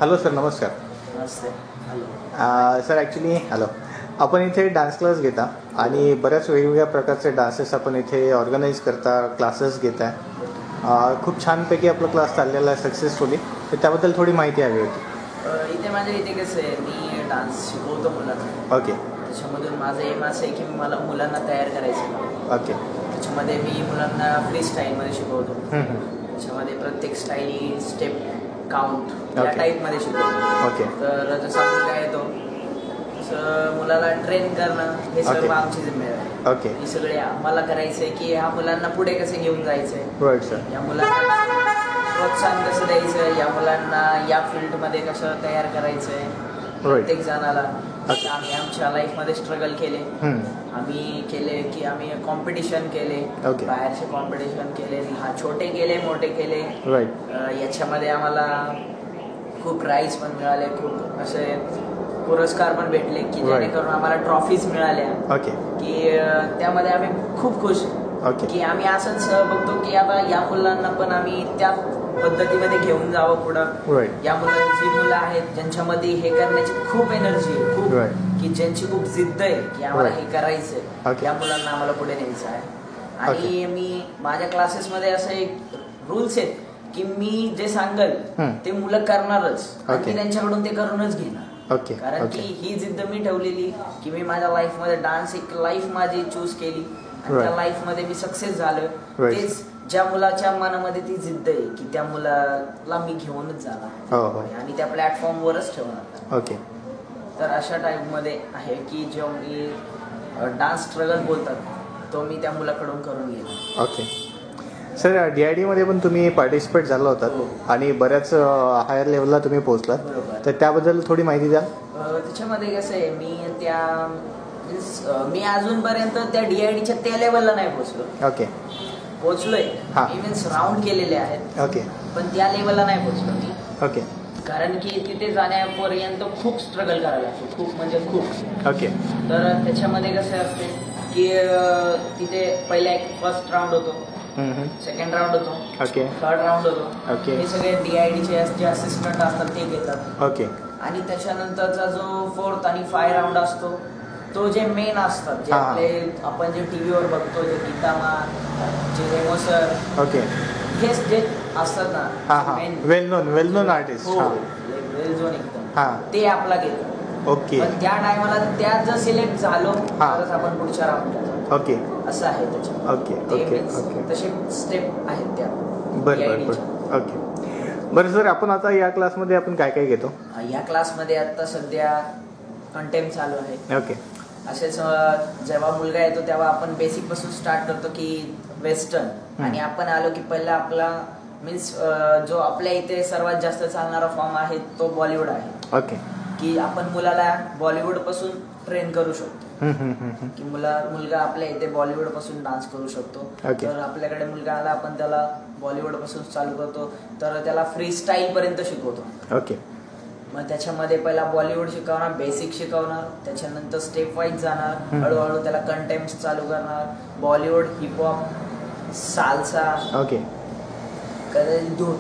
Hello sir, नमस्कार. नमस्ते. Hello sir, actually hello, आपण इथे डान्स क्लास घेता आणि बऱ्याच वेगवेगळ्या प्रकारचे डान्सेस आपण इथे ऑर्गनाईज करता, क्लासेस घेता. खूप छानपैकी आपला क्लास चाललेला आहे सक्सेसफुली, तर त्याबद्दल थोडी माहिती हवी होती. इथे माझ्या इथे कसं आहे, मी डान्स शिकवतो मुलांना. ओके. त्याच्यामधून माझं एम असं आहे की मला मुलांना तयार करायचं. ओके. त्याच्यामध्ये मी मुलांना फ्री स्टाईलमध्ये शिकवतो. त्याच्यामध्ये प्रत्येक स्टाईल, स्टेप, काउंट या टाईपमध्ये शिकवतो. ओके. तर जसं मुलगा येतो तसं मुलाला ट्रेन करणं हे सर्व आमची जिम्मेदारी आहे. ओके. हे सगळे आम्हाला करायचं आहे की ह्या मुलांना पुढे कसे घेऊन जायचं आहे. Right sir. या मुलांना प्रोत्साहन कसं द्यायचं, या मुलांना या फील्डमध्ये कसं तयार करायचं आहे. प्रत्येक जणाला आम्ही आमच्या लाईफमध्ये स्ट्रगल केले. आम्ही केले की आम्ही कॉम्पिटिशन केले, बाहेरचे कॉम्पिटिशन केले, छोटे केले, मोठे केले. याच्यामध्ये आम्हाला खूप प्राईज पण मिळाले, खूप असे पुरस्कार पण भेटले की जेणेकरून आम्हाला ट्रॉफीज मिळाल्या. की त्यामध्ये आम्ही खूप खुश की आम्ही असंच बघतो की आता या मुलांना पण आम्ही त्या पद्धतीमध्ये घेऊन जावं पुढं. या मुलांची जी मुलं आहेत ज्यांच्यामध्ये हे करण्याची खूप एनर्जी आहे, खूप की ज्यांची खूप जिद्द आहे की आम्हाला हे करायचंय, या मुलांना आम्हाला पुढे न्यायचं आहे. आणि मी माझ्या क्लासेसमध्ये असं एक रूल्स आहेत की मी जे सांगेल ते मुलं करणारच आणि त्यांच्याकडून ते करूनच घेणार. कारण की ही जिद्द मी ठेवलेली की मी माझ्या लाईफमध्ये डान्स एक लाईफ माझी चूज केली आणि त्या लाईफमध्ये मी सक्सेस झालो. तेच ज्या मुलाच्या मनामध्ये ती जिद्द आहे की त्या मुलाला मी घेऊनच जाणार आणि त्या प्लॅटफॉर्मवरच ठेवणार. ओके. तर अशा टाईपमध्ये आहे की जेव्हा मी डान्स स्ट्रगल बोलतात तो मी त्या मुलाकडून करून घेईन. ओके. सर, DID मध्ये पण तुम्ही पार्टिसिपेट झाला होता आणि बऱ्याच हायर लेवलला तुम्ही पोहोचलात, तर त्याबद्दल थोडी माहिती द्या. त्याच्यामध्ये कसं आहे, मी अजूनपर्यंत त्या DIDच्या त्या लेवलला नाही पोहोचलो. ओके. पोहोचलोय, मीन्स राऊंड केलेले आहेत. ओके. पण त्या लेवलला नाही पोहोचलो मी. ओके. कारण की तिथे जाण्यापर्यंत खूप स्ट्रगल करायला लागतो, खूप म्हणजे खूप. ओके. तर त्याच्यामध्ये कसं असते की तिथे पहिला एक फर्स्ट राऊंड होतो, सेकंड राऊंड होतो, थर्ड राऊंड होतो. हे सगळे DIDचे जे असिस्टंट असतात ते घेतात. ओके. आणि त्याच्यानंतरचा जो 4th आणि 5 राऊंड असतो तो जे मेन असतात, जे आपले आपण जे टीव्हीवर बघतो, जे गीतामा, जे रेमो सर, हेच जे असतात ना, वेल नोन आर्टिस्ट, वेल झोन एकदम, ते आपला घेतात. ओके. पण त्या टायमाला त्या जर सिलेक्ट झालो तरच आपण पुढच्या राऊंडला जातो. ओके. असं आहे त्याच्यात. ओके. तसे स्टेप आहेत त्या. बरं. ओके. बरं सर, आपण आता या क्लासमध्ये आपण काय काय घेतो? या क्लासमध्ये आता सध्या कंटेम्प चालू आहे. ओके. असेच जेव्हा मुलगा येतो तेव्हा आपण बेसिक पासून स्टार्ट करतो की वेस्टर्न, आणि आपण आलो की पहिला आपला मीन्स जो आपल्या इथे सर्वात जास्त चालणारा फॉर्म आहे तो बॉलिवूड आहे. ओके. की आपण मुलाला बॉलिवूड पासून ट्रेन करू शकतो. की मुलगा आपल्या इथे बॉलिवूड पासून डान्स करू शकतो. तर आपल्याकडे मुलगा आला, आपण त्याला बॉलिवूड पासून चालू करतो, तर त्याला फ्री स्टाईल पर्यंत शिकवतो. ओके. मग त्याच्यामध्ये पहिला बॉलिवूड शिकवणार, बेसिक शिकवणार, त्याच्यानंतर स्टेप वाईज जाणार, हळूहळू त्याला कंटेम्प्ट चालू करणार, Bollywood, hip hop, salsa, okay,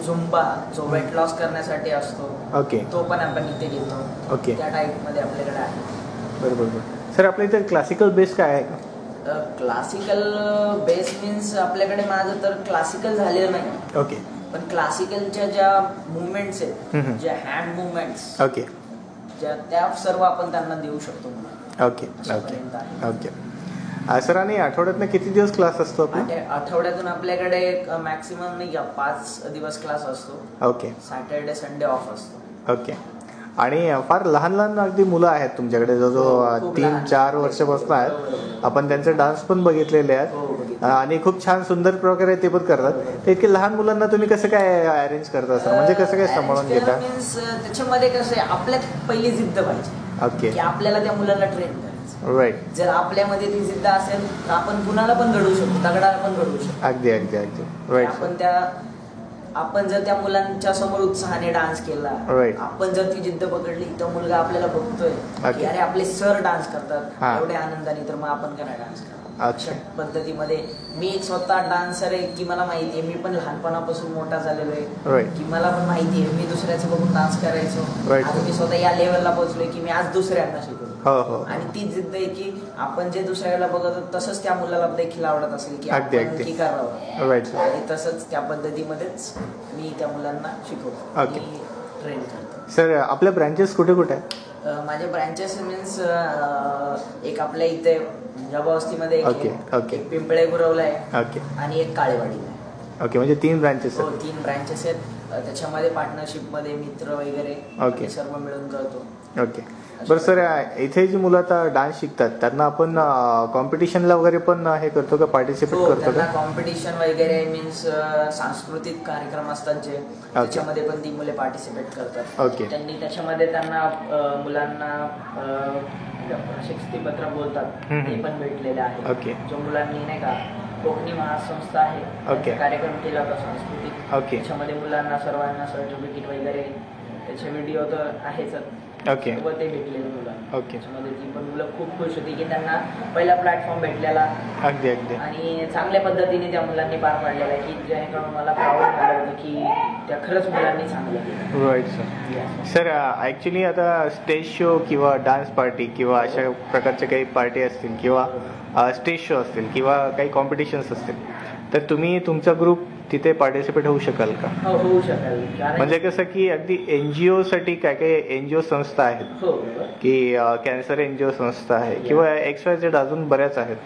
Zumba जो वेट लॉस करण्यासाठी असतो, ओके, तो पण आपण इथे घेतो. ओके. त्या टाईप मध्ये आपल्याकडे आहे. बरोबर. सर, आपल्या इथे क्लासिकल बेस काय आहे का? क्लासिकल बेस मीन्स आपल्याकडे माझं तर क्लासिकल झालेलं नाही. ओके. पण क्लासिकलच्या ज्या मुवमेंट्स आहेत, ज्या हँड मुवमेंट्स, ओके, त्या सर्व आपण त्यांना देऊ शकतो. ओके. ओके. ओके. सर, आणि आठवड्यातनं किती दिवस क्लास असतो? आठवड्यातून आपल्याकडे मॅक्सिमम 5 दिवस क्लास असतो. ओके. सॅटर्डे संडे ऑफ असतो. ओके. आणि फार लहान अगदी मुलं आहेत तुमच्याकडे, जो 3-4 वर्षापासून आहेत. आपण त्यांचे डान्स पण बघितलेले आहेत आणि खूप छान सुंदर प्रकारे ते पण करतात. तर इतके लहान मुलांना तुम्ही कसं काय अरेंज करता सर? म्हणजे कसं काय सांभाळून घेता? त्याच्यामध्ये कसं आहे, आपल्यात पहिली जिद्द पाहिजे. ओके. की आपल्याला त्या मुलाला ट्रेन करायचं. राईट. जर आपल्यामध्ये ती जिद्द असेल तर आपण कुणाला पण घडवू शकतो, दगडाला पण घडवू शकतो. अगदी. राईट. आपण जर त्या मुलांच्या समोर उत्साहाने डान्स केला, आपण जर ती जिद्द पकडली, तर मुलगा आपल्याला बघतोय की अरे आपले सर डान्स करतात एवढ्या आनंदाने, तर मग आपण काय डान्स करा. अच्छा. अशा पद्धतीमध्ये मी एक स्वतः डान्सर आहे की मला माहिती आहे, मी पण लहानपणापासून मोठा झालेलो आहे राईट. की मला पण माहिती आहे मी दुसऱ्याचं बघून डान्स करायचो. Right. आज मी स्वतः या लेवलला पोहोचलोय की मी आज दुसऱ्यांना शिकवतो. हो हो. आणि ती जिद्द आहे की आपण जे दुसऱ्याला बघतो तसंच त्या मुलाला देखील आवडत असेल की अगदी, आपण अगदी. की करावं. Right sir. आणि तसंच त्या पद्धतीमध्येच मी त्या मुलांना शिकवतो. Okay. मी ट्रेन करतो. सर आपल्या ब्रँचेस कुठे कुठे आहेत? माझे ब्रँचेस मीन्स एक आपल्या इथे जबा वस्तीमध्ये एक Okay, आहे, okay. एक पिंपळे गुरवला आहे ओके आणि एक काळेवाडीला आहे. ओके, म्हणजे 3 ब्रँचेस हो, आहेत. 3 ब्रँचेस आहेत. त्याच्यामध्ये पार्टनरशिपमध्ये मित्र वगैरे Okay. हे सर्व मिळून करतो. ओके. बरं सर, इथे जी मुलं आता डान्स शिकतात त्यांना आपण कॉम्पिटिशनला वगैरे पण हे करतो का, पार्टिसिपेट हो, करतो त्यांना का? कॉम्पिटिशन वगैरे मीन्स सांस्कृतिक कार्यक्रम असतात जे त्याच्यामध्ये पण ती मुले पार्टिसिपेट करतात. Okay. त्यांनी त्याच्यामध्ये त्यांना मुलांना प्रशस्तीपत्र बोलतात हम्म. ते पण भेटलेले आहे. Okay. जो मुलांनी नाही का कोकणी महासंस्था आहे Okay. त्यांचा कार्यक्रम केला होता सांस्कृतिक. Okay. त्याच्यामध्ये मुलांना सर्वांना सर्टिफिकेट वगैरे त्याचे व्हिडिओ तर आहेच. ओके व ते भेटलेले मुलं. ओके. त्याच्यामध्ये ती पण मुलं खूप खुश होती की त्यांना पहिला प्लॅटफॉर्म भेटलेला अगदी अगदी. आणि चांगल्या पद्धतीने त्या मुलांनी पार पाडलेला आहे की जेणेकरून मला प्राऊड झालं होतं की त्या खरंच मुलांनी चांगलं केलं. Right sir. सर ॲक्च्युली आता स्टेज शो किंवा डान्स पार्टी किंवा अशा प्रकारच्या काही पार्टी असतील किंवा स्टेज शो असतील किंवा काही कॉम्पिटिशन्स असतील तर तुम्ही तुमचा ग्रुप तिथे पार्टिसिपेट होऊ शकाल का? हो, होऊ शकेल. कारण म्हणजे कसं की अगदी NGO साठी काय काय NGO संस्था आहेत हो की कॅन्सर NGO संस्था आहे किंवा XYZ अजून बऱ्याच आहेत,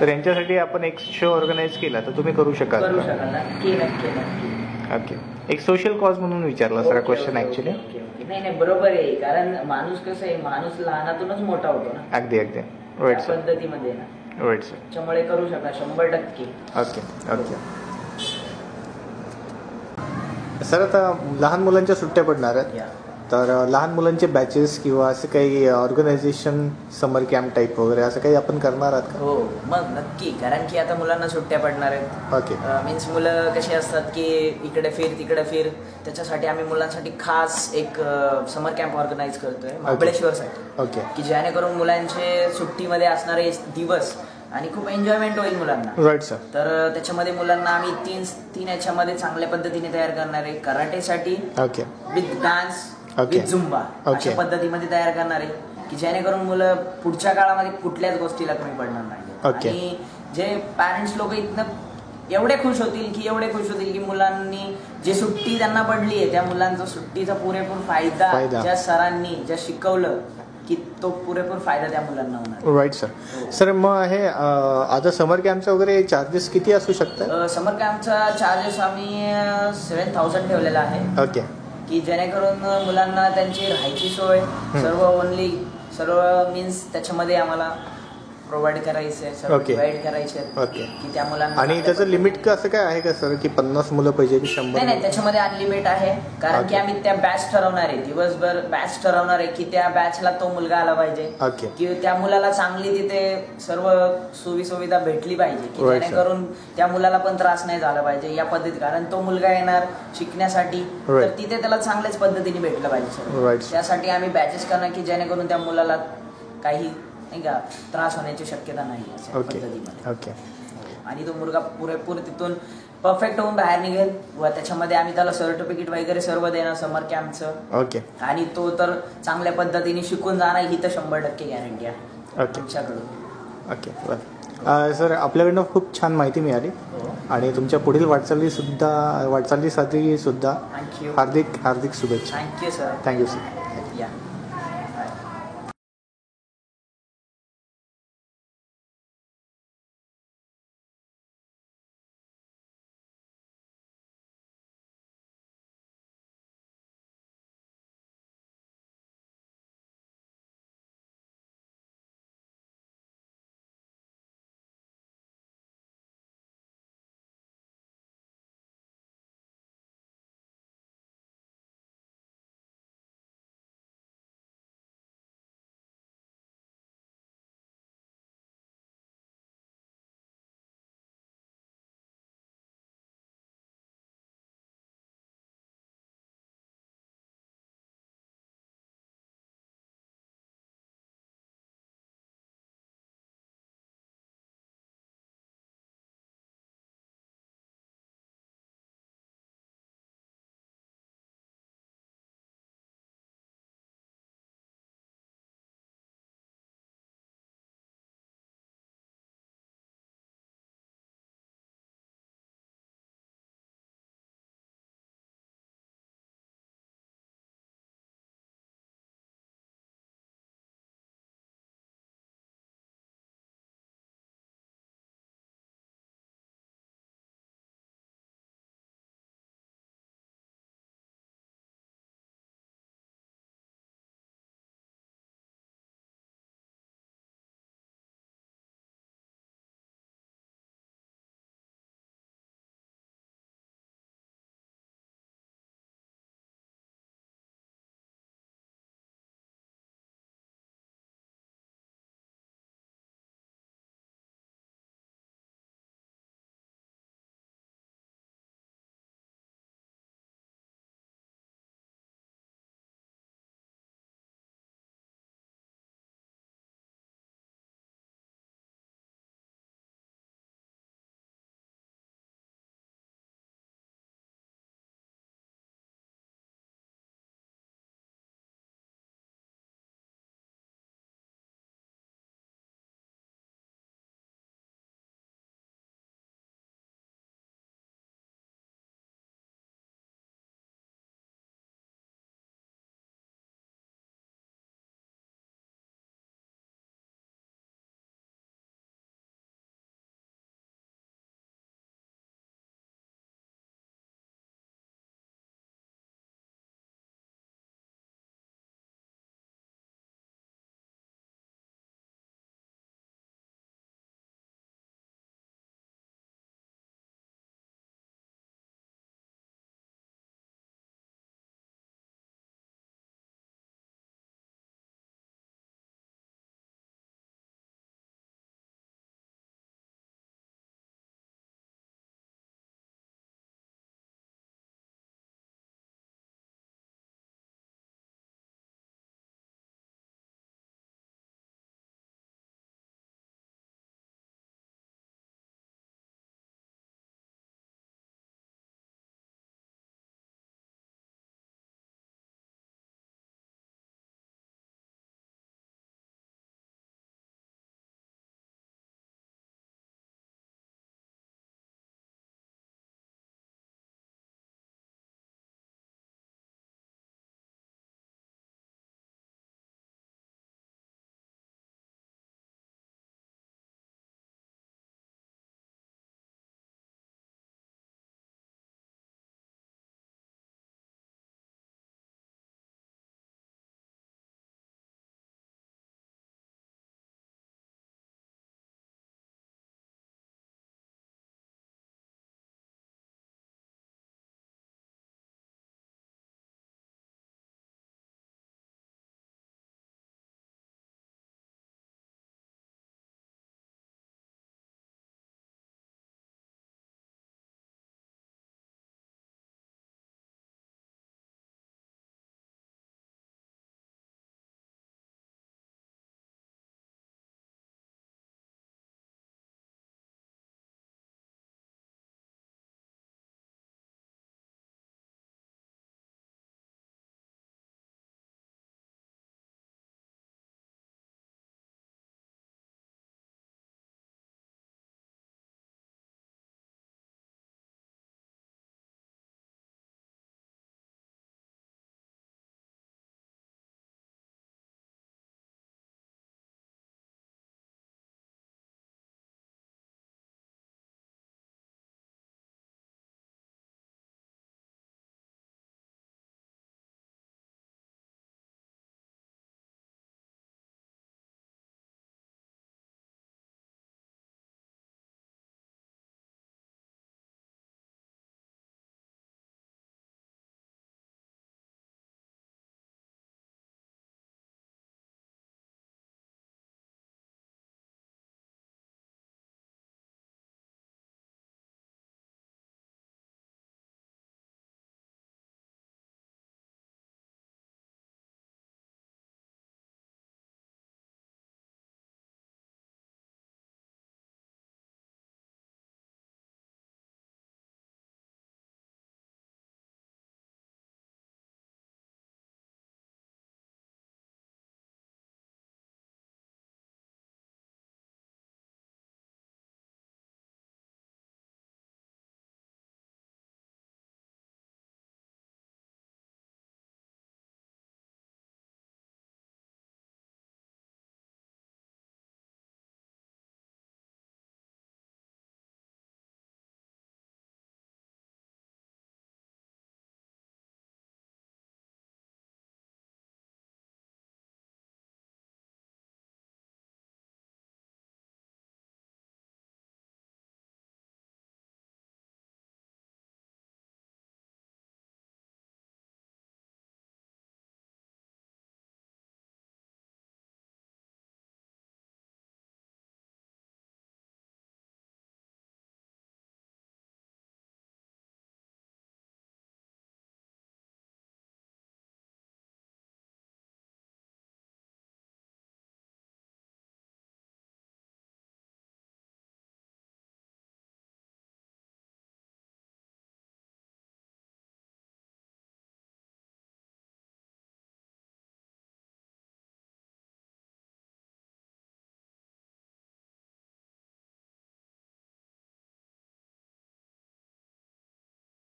तर यांच्यासाठी आपण एक शो ऑर्गनाईज केला तर तुम्ही करू शकाल करू का? शकाल. नक्की नक्की नक्की. ओके. एक सोशल कॉज म्हणून विचारला सर क्वेश्चन ॲक्च्युली. नाही नाही, बरोबर आहे. कारण माणूस कसं आहे, माणूस लहानातूनच मोठा होतो ना. अगदी अगदी. राईट त्या सर. पद्धतीमध्ये ना राईट सर. त्याच्यामुळे करू शका 100%. Okay okay. सर आता लहान मुलांच्या सुट्ट्या पडणार आहेत, या. तर लहान मुलांचे बॅचेस किंवा असं काही ऑर्गनायझेशन समर कॅम्प टाईप वगैरे असं काही आपण करणार आहात का? हो, मग नक्की. कारण की आता मुलांना सुट्ट्या पडणार आहेत. ओके. मीन्स मुलं कशी असतात की इकडे फिर तिकडे फिर, त्याच्यासाठी आम्ही मुलांसाठी खास एक समर कॅम्प ऑर्गनाईज करतोय महाबळेश्वरसाठी. ओके. की जेणेकरून मुलांचे सुट्टीमध्ये असणारे दिवस आणि खूप एन्जॉयमेंट होईल मुलांना. Right sir. तर त्याच्यामध्ये मुलांना आम्ही तीन याच्यामध्ये चांगल्या पद्धतीने तयार करणार आहे. कराटेसाठी okay. With dance Okay. With Zumba Okay. अशा पद्धतीमध्ये तयार करणार आहे की जेणेकरून मुलं पुढच्या काळामध्ये कुठल्याच गोष्टीला कमी पडणार नाही. Okay. आणि जे पॅरेंट्स लोक इथनं एवढे खुश होतील की मुलांनी जे सुट्टी त्यांना पडली आहे त्या मुलांचा सुट्टीचा पुरेपूर फायदा ज्या सरांनी ज्या शिकवलं की तो पुरेपूर फायदा त्या मुलांना होणार. Right sir. सर मग हे आता समर कॅम्पचे वगैरे चार्जेस किती असू शकतात? समर कॅम्पचा चार्जेस आम्ही 7,000 ठेवलेला आहे. ओके. की जेणेकरून मुलांना त्यांची राहायची सोय सर्व मीन्स त्याच्यामध्ये आम्हाला प्रोव्हाइड करायचे, सर्व Okay. प्रोव्हाइड करायचे ओके. की त्या मुलांना. आणि त्याचं लिमिट का असं काय आहे का सर की 50 मुलं पाहिजे की 100? नाही, त्याच्यामध्ये अनलिमिट आहे. कारण की Okay. आम्ही त्या बॅच ठरवणार आहे, दिवसभर बॅच ठरवणार आहे की त्या बॅचला तो मुलगा आला पाहिजे. ओके. की त्या मुलाला चांगली तिथे सर्व सुविधा भेटली पाहिजे की Right, जेणेकरून त्या मुलाला पण त्रास नाही झाला पाहिजे या पद्धती. कारण तो मुलगा येणार शिकण्यासाठी तर Right. तिथे त्याला चांगल्याच पद्धतीने भेटलं पाहिजे सर. Right. त्यासाठी आम्ही बॅचेस करणार की जेणेकरून त्या मुलाला काही नाही का त्रास होण्याची शक्यता नाही अशा ओके. पद्धतीमध्ये. ओके. आणि तो मुलगा पुरेपूर तिथून परफेक्ट होऊन बाहेर निघेल व त्याच्यामध्ये आम्ही त्याला सर्टिफिकेट वगैरे सर्व देणार समर कॅम्पचं. ओके. आणि तो तर चांगल्या पद्धतीने शिकून जाणार ही तर 100% गॅरंटी आहे ओके. तुमच्याकडून. ओके. सर आपल्याकडनं खूप छान माहिती मिळाली आणि तुमच्या पुढील वाटचालीसाठी सुद्धा थँक्यू हार्दिक शुभेच्छा. Thank you sir. Thank you sir.